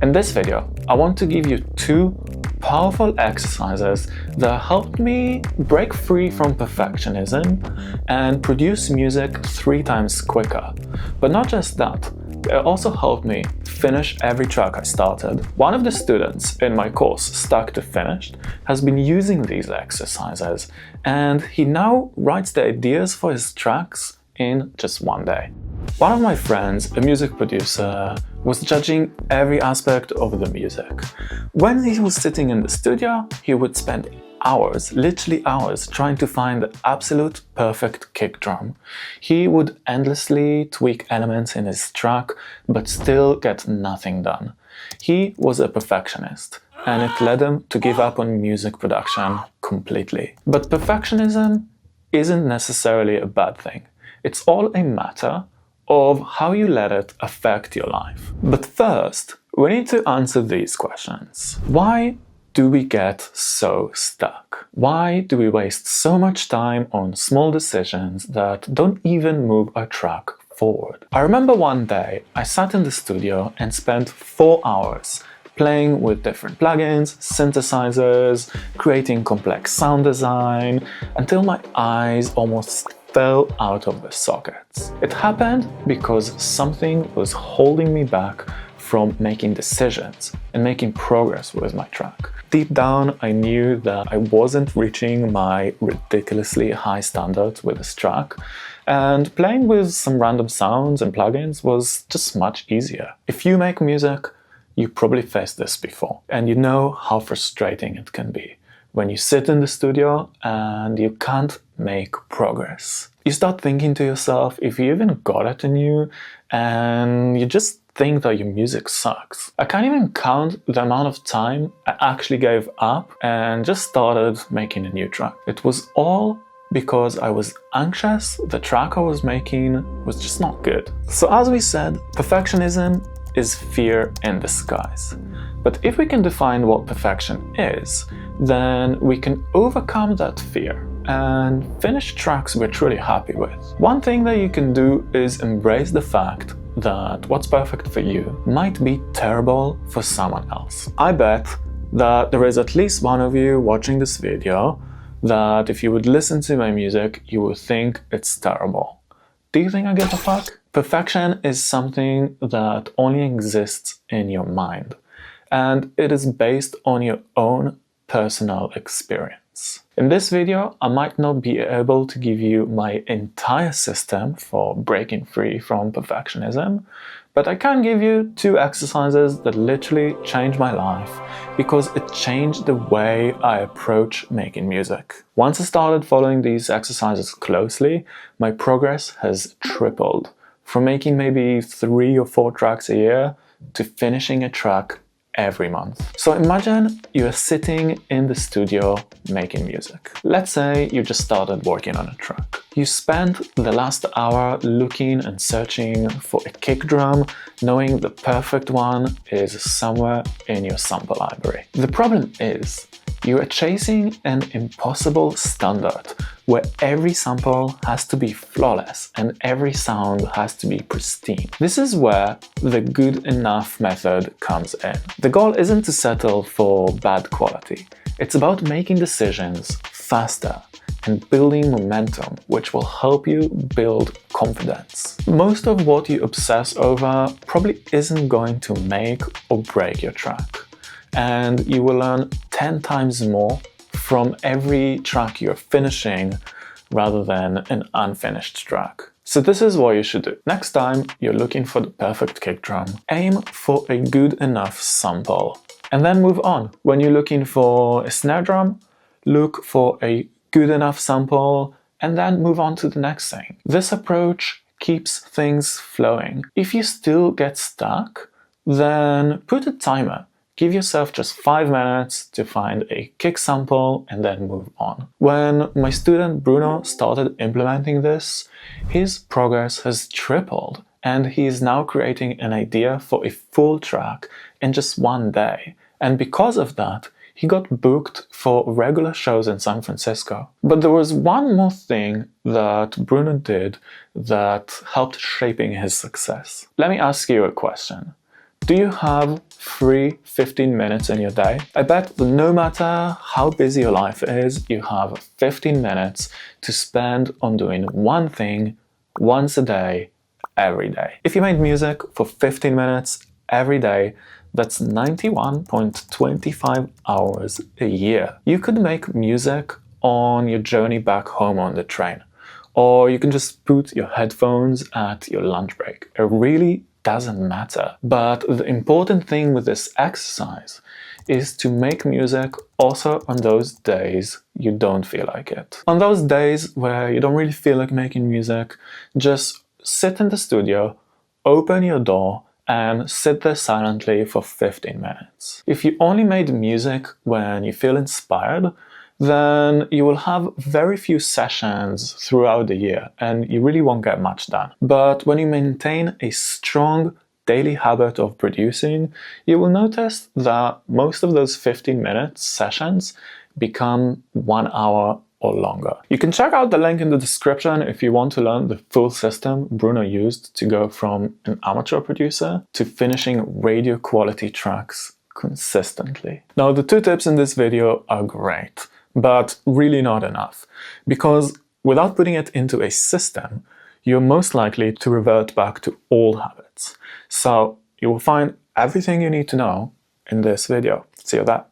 In this video, I want to give you two powerful exercises that helped me break free from perfectionism and produce music 3 times quicker. But not just that, it also helped me finish every track I started. One of the students in my course, Stuck to Finished, has been using these exercises, and he now writes the ideas for his tracks in just one day. One of my friends, a music producer, was judging every aspect of the music. When he was sitting in the studio, he would spend hours, literally hours, trying to find the absolute perfect kick drum. He would endlessly tweak elements in his track, but still get nothing done. He was a perfectionist, and it led him to give up on music production completely. But perfectionism isn't necessarily a bad thing. It's all a matter of how you let it affect your life. But first, we need to answer these questions. Why do we get so stuck? Why do we waste so much time on small decisions that don't even move our track forward? I remember one day I sat in the studio and spent 4 hours playing with different plugins, synthesizers, creating complex sound design, until my eyes almost fell out of the sockets. It happened because something was holding me back from making decisions and making progress with my track. Deep down, I knew that I wasn't reaching my ridiculously high standards with this track, and playing with some random sounds and plugins was just much easier. If you make music, you probably faced this before, and you know how frustrating it can be when you sit in the studio and you can't make progress. You start thinking to yourself if you even got it in you, and you just think that your music sucks. I can't even count the amount of time I actually gave up and just started making a new track. It was all because I was anxious. The track I was making was just not good. So as we said, perfectionism is fear in disguise. But if we can define what perfection is, then we can overcome that fear and finish tracks we're truly happy with. One thing that you can do is embrace the fact that what's perfect for you might be terrible for someone else. I bet that there is at least one of you watching this video that if you would listen to my music, you would think it's terrible. Do you think I give a fuck? Perfection is something that only exists in your mind, and it is based on your own personal experience. In this video, I might not be able to give you my entire system for breaking free from perfectionism, but I can give you 2 exercises that literally changed my life because it changed the way I approach making music. Once I started following these exercises closely, my progress has tripled, from making maybe 3 or 4 tracks a year to finishing a track every month. So imagine you are sitting in the studio making music. Let's say you just started working on a track. You spent the last hour looking and searching for a kick drum, knowing the perfect one is somewhere in your sample library. The problem is, you are chasing an impossible standard where every sample has to be flawless and every sound has to be pristine. This is where the good enough method comes in. The goal isn't to settle for bad quality. It's about making decisions faster and building momentum, which will help you build confidence. Most of what you obsess over probably isn't going to make or break your track, and you will learn 10 times more from every track you're finishing rather than an unfinished track. So this is what you should do. Next time you're looking for the perfect kick drum, aim for a good enough sample and then move on. When you're looking for a snare drum, look for a good enough sample and then move on to the next thing. This approach keeps things flowing. If you still get stuck, then put a timer. Give yourself just 5 minutes to find a kick sample and then move on. When my student Bruno started implementing this, his progress has tripled, and he is now creating an idea for a full track in just 1 day. And because of that, he got booked for regular shows in San Francisco. But there was one more thing that Bruno did that helped shaping his success. Let me ask you a question. Do you have free 15 minutes in your day? I bet that no matter how busy your life is, you have 15 minutes to spend on doing one thing once a day, every day. If you made music for 15 minutes every day, that's 91.25 hours a year. You could make music on your journey back home on the train, or you can just put your headphones at your lunch break. It really doesn't matter. But the important thing with this exercise is to make music also on those days you don't feel like it. On those days where you don't really feel like making music, just sit in the studio, open your door, and sit there silently for 15 minutes. If you only made music when you feel inspired, then you will have very few sessions throughout the year and you really won't get much done. But when you maintain a strong daily habit of producing, you will notice that most of those 15-minute sessions become 1 hour or longer. You can check out the link in the description if you want to learn the full system Bruno used to go from an amateur producer to finishing radio quality tracks consistently. Now, the 2 tips in this video are great, but really not enough, because without putting it into a system, you're most likely to revert back to old habits. So you will find everything you need to know in this video. See you there.